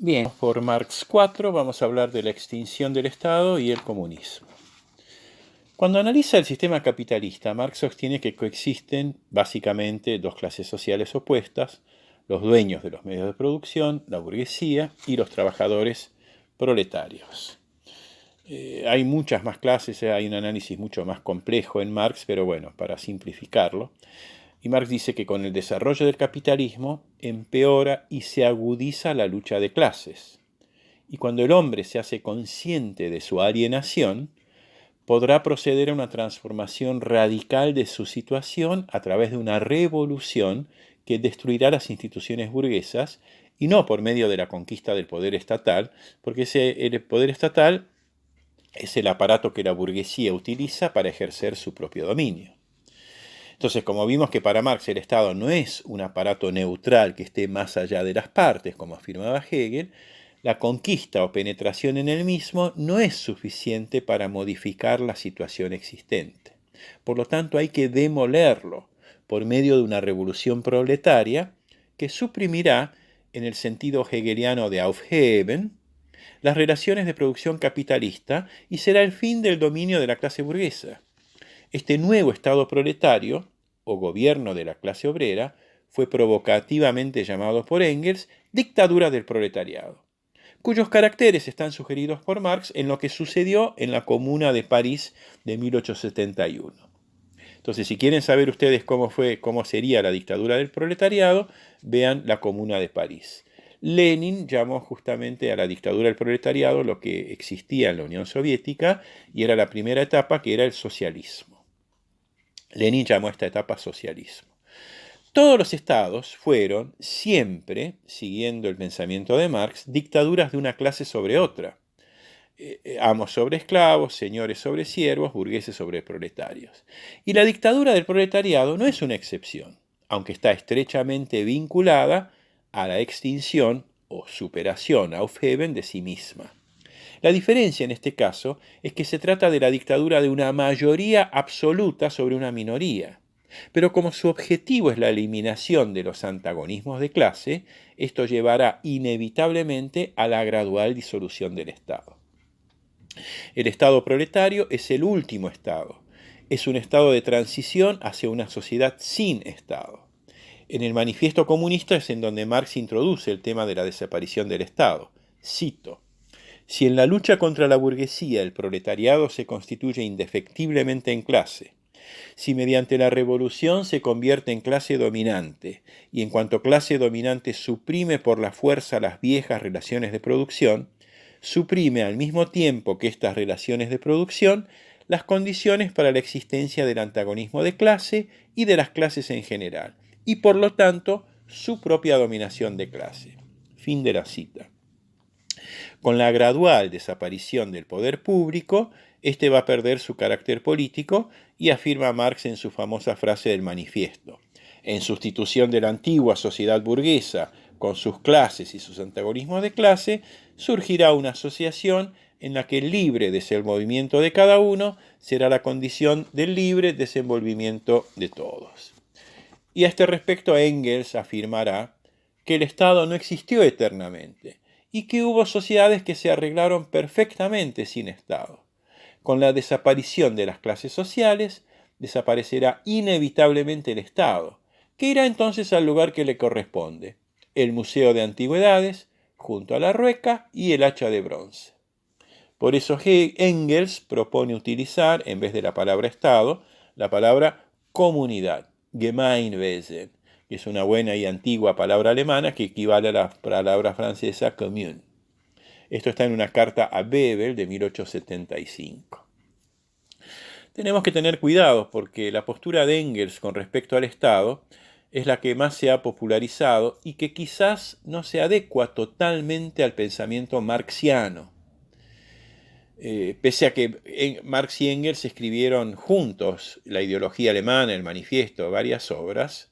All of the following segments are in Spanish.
Bien, por Marx 4 vamos a hablar de la extinción del Estado y el comunismo. Cuando analiza el sistema capitalista, Marx sostiene que coexisten básicamente dos clases sociales opuestas, los dueños de los medios de producción, la burguesía, y los trabajadores proletarios. Hay muchas más clases, hay un análisis mucho más complejo en Marx, pero bueno, para simplificarlo. Y Marx dice que con el desarrollo del capitalismo empeora y se agudiza la lucha de clases. Y cuando el hombre se hace consciente de su alienación, podrá proceder a una transformación radical de su situación a través de una revolución que destruirá las instituciones burguesas y no por medio de la conquista del poder estatal, porque el poder estatal es el aparato que la burguesía utiliza para ejercer su propio dominio. Entonces, como vimos que para Marx el Estado no es un aparato neutral que esté más allá de las partes, como afirmaba Hegel, la conquista o penetración en el mismo no es suficiente para modificar la situación existente. Por lo tanto, hay que demolerlo por medio de una revolución proletaria que suprimirá, en el sentido hegeliano de Aufheben, las relaciones de producción capitalista y será el fin del dominio de la clase burguesa. Este nuevo Estado proletario, o gobierno de la clase obrera, fue provocativamente llamado por Engels dictadura del proletariado, cuyos caracteres están sugeridos por Marx en lo que sucedió en la Comuna de París de 1871. Entonces, si quieren saber ustedes cómo sería la dictadura del proletariado, vean la Comuna de París. Lenin llamó justamente a la dictadura del proletariado lo que existía en la Unión Soviética y era la primera etapa, que era el socialismo. Lenin llamó a esta etapa socialismo. Todos los estados fueron siempre, siguiendo el pensamiento de Marx, dictaduras de una clase sobre otra. Amos sobre esclavos, señores sobre siervos, burgueses sobre proletarios. Y la dictadura del proletariado no es una excepción, aunque está estrechamente vinculada a la extinción o superación, Aufheben, de sí misma. La diferencia en este caso es que se trata de la dictadura de una mayoría absoluta sobre una minoría. Pero como su objetivo es la eliminación de los antagonismos de clase, esto llevará inevitablemente a la gradual disolución del Estado. El Estado proletario es el último Estado. Es un estado de transición hacia una sociedad sin Estado. En el Manifiesto Comunista es en donde Marx introduce el tema de la desaparición del Estado. Cito: si en la lucha contra la burguesía el proletariado se constituye indefectiblemente en clase, si mediante la revolución se convierte en clase dominante, y en cuanto clase dominante suprime por la fuerza las viejas relaciones de producción, suprime al mismo tiempo que estas relaciones de producción las condiciones para la existencia del antagonismo de clase y de las clases en general, y por lo tanto su propia dominación de clase. Fin de la cita. Con la gradual desaparición del poder público, este va a perder su carácter político y afirma Marx en su famosa frase del manifiesto: en sustitución de la antigua sociedad burguesa con sus clases y sus antagonismos de clase, surgirá una asociación en la que el libre desenvolvimiento de cada uno será la condición del libre desenvolvimiento de todos. Y a este respecto Engels afirmará que el Estado no existió eternamente y que hubo sociedades que se arreglaron perfectamente sin Estado. Con la desaparición de las clases sociales, desaparecerá inevitablemente el Estado, que irá entonces al lugar que le corresponde, el Museo de Antigüedades, junto a la rueca y el hacha de bronce. Por eso Engels propone utilizar, en vez de la palabra Estado, la palabra comunidad, Gemeinwesen, que es una buena y antigua palabra alemana que equivale a la palabra francesa commune. Esto está en una carta a Bebel de 1875. Tenemos que tener cuidado porque la postura de Engels con respecto al Estado es la que más se ha popularizado y que quizás no se adecua totalmente al pensamiento marxiano. Pese a que Marx y Engels escribieron juntos la ideología alemana, el manifiesto, varias obras,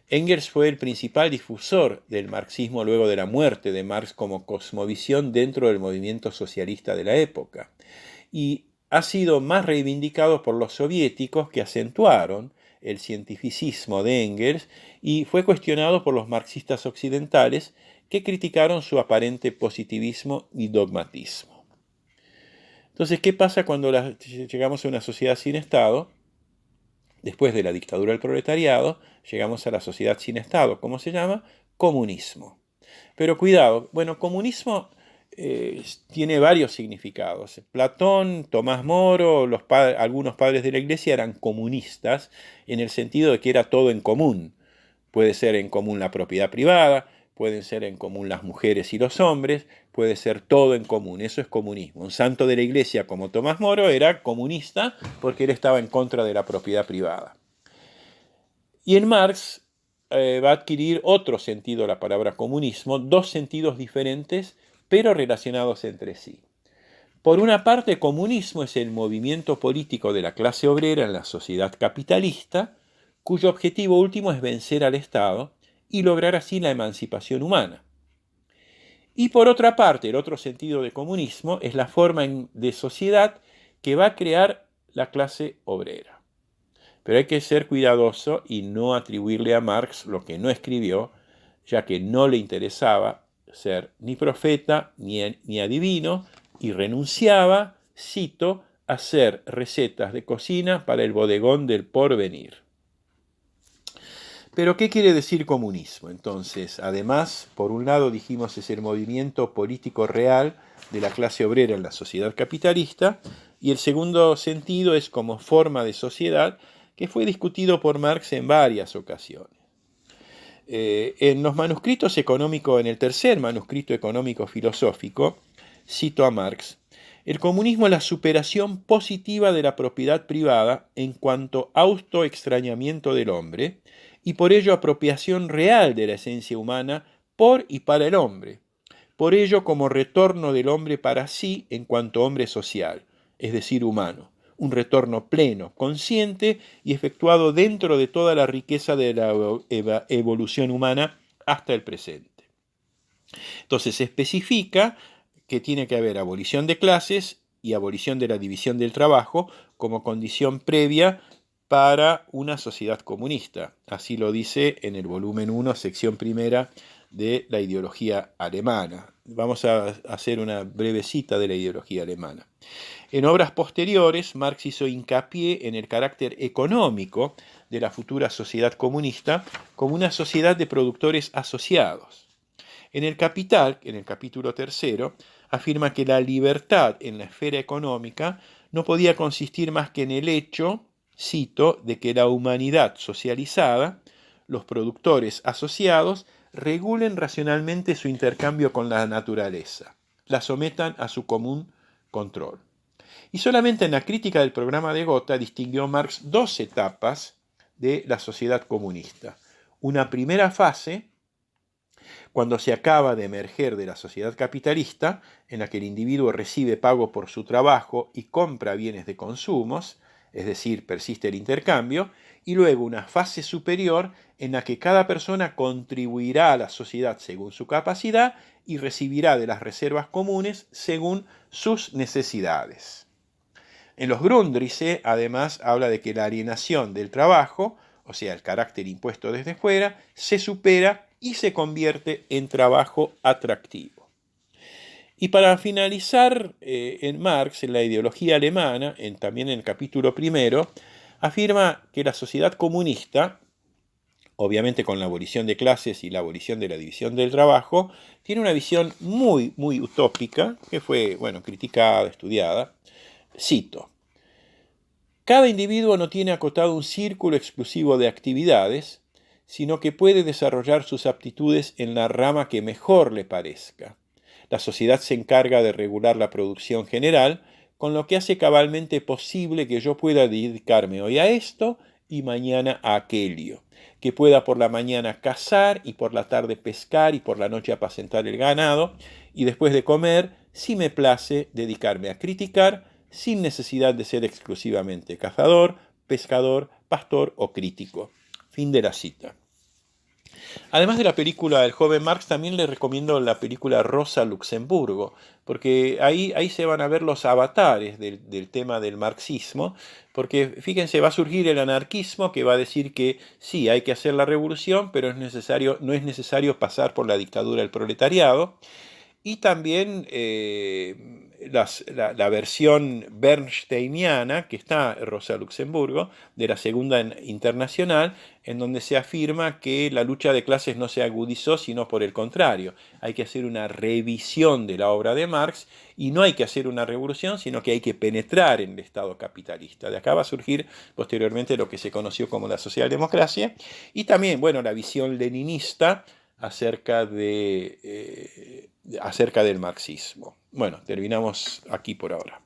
Engels fue el principal difusor del marxismo luego de la muerte de Marx como cosmovisión dentro del movimiento socialista de la época, y ha sido más reivindicado por los soviéticos, que acentuaron el cientificismo de Engels, y fue cuestionado por los marxistas occidentales, que criticaron su aparente positivismo y dogmatismo. Entonces, ¿qué pasa cuando llegamos a una sociedad sin Estado? Después de la dictadura del proletariado, llegamos a la sociedad sin Estado. ¿Cómo se llama? Comunismo. Pero cuidado, bueno, comunismo tiene varios significados. Platón, Tomás Moro, algunos padres de la Iglesia eran comunistas en el sentido de que era todo en común. Puede ser en común la propiedad privada, pueden ser en común las mujeres y los hombres, puede ser todo en común. Eso es comunismo. Un santo de la Iglesia como Tomás Moro era comunista porque él estaba en contra de la propiedad privada. Y en Marx va a adquirir otro sentido la palabra comunismo, dos sentidos diferentes, pero relacionados entre sí. Por una parte, comunismo es el movimiento político de la clase obrera en la sociedad capitalista, cuyo objetivo último es vencer al Estado y lograr así la emancipación humana. Y por otra parte, el otro sentido de comunismo es la forma de sociedad que va a crear la clase obrera. Pero hay que ser cuidadoso y no atribuirle a Marx lo que no escribió, ya que no le interesaba ser ni profeta ni adivino, y renunciaba, cito, a hacer recetas de cocina para el bodegón del porvenir. Pero, ¿qué quiere decir comunismo? Entonces, además, por un lado dijimos es el movimiento político real de la clase obrera en la sociedad capitalista, y el segundo sentido es como forma de sociedad que fue discutido por Marx en varias ocasiones. En los manuscritos económicos, en el tercer manuscrito económico filosófico, cito a Marx, el comunismo es la superación positiva de la propiedad privada en cuanto autoextrañamiento del hombre y por ello apropiación real de la esencia humana por y para el hombre. Por ello como retorno del hombre para sí en cuanto hombre social, es decir, humano. Un retorno pleno, consciente y efectuado dentro de toda la riqueza de la evolución humana hasta el presente. Entonces se especifica que tiene que haber abolición de clases y abolición de la división del trabajo como condición previa para una sociedad comunista. Así lo dice en el volumen 1, sección primera de la ideología alemana. Vamos a hacer una breve cita de la ideología alemana. En obras posteriores, Marx hizo hincapié en el carácter económico de la futura sociedad comunista como una sociedad de productores asociados. En el Capital, en el capítulo 3, afirma que la libertad en la esfera económica no podía consistir más que en el hecho, cito, de que la humanidad socializada, los productores asociados, regulen racionalmente su intercambio con la naturaleza, la sometan a su común control. Y solamente en la crítica del programa de Gotha distinguió Marx dos etapas de la sociedad comunista. Una primera fase, cuando se acaba de emerger de la sociedad capitalista, en la que el individuo recibe pago por su trabajo y compra bienes de consumos, es decir, persiste el intercambio, y luego una fase superior en la que cada persona contribuirá a la sociedad según su capacidad y recibirá de las reservas comunes según sus necesidades. En los Grundrisse, además, habla de que la alienación del trabajo, o sea, el carácter impuesto desde fuera, se supera y se convierte en trabajo atractivo. Y para finalizar, en Marx, en la ideología alemana, también en el capítulo 1, afirma que la sociedad comunista, obviamente con la abolición de clases y la abolición de la división del trabajo, tiene una visión muy, muy utópica, que fue, criticada, estudiada. Cito: cada individuo no tiene acotado un círculo exclusivo de actividades, sino que puede desarrollar sus aptitudes en la rama que mejor le parezca. La sociedad se encarga de regular la producción general, con lo que hace cabalmente posible que yo pueda dedicarme hoy a esto y mañana a aquello, que pueda por la mañana cazar y por la tarde pescar y por la noche apacentar el ganado, y después de comer, si me place, dedicarme a criticar, sin necesidad de ser exclusivamente cazador, pescador, pastor o crítico. Fin de la cita. Además de la película El joven Marx, también le recomiendo la película Rosa Luxemburgo, porque ahí se van a ver los avatares del tema del marxismo, porque fíjense, va a surgir el anarquismo que va a decir que sí, hay que hacer la revolución, pero no es necesario pasar por la dictadura del proletariado. Y también la versión bernsteiniana, que está en Rosa Luxemburgo, de la Segunda Internacional, en donde se afirma que la lucha de clases no se agudizó, sino por el contrario. Hay que hacer una revisión de la obra de Marx y no hay que hacer una revolución, sino que hay que penetrar en el Estado capitalista. De acá va a surgir posteriormente lo que se conoció como la socialdemocracia y también, bueno, la visión leninista acerca del marxismo. Bueno, terminamos aquí por ahora.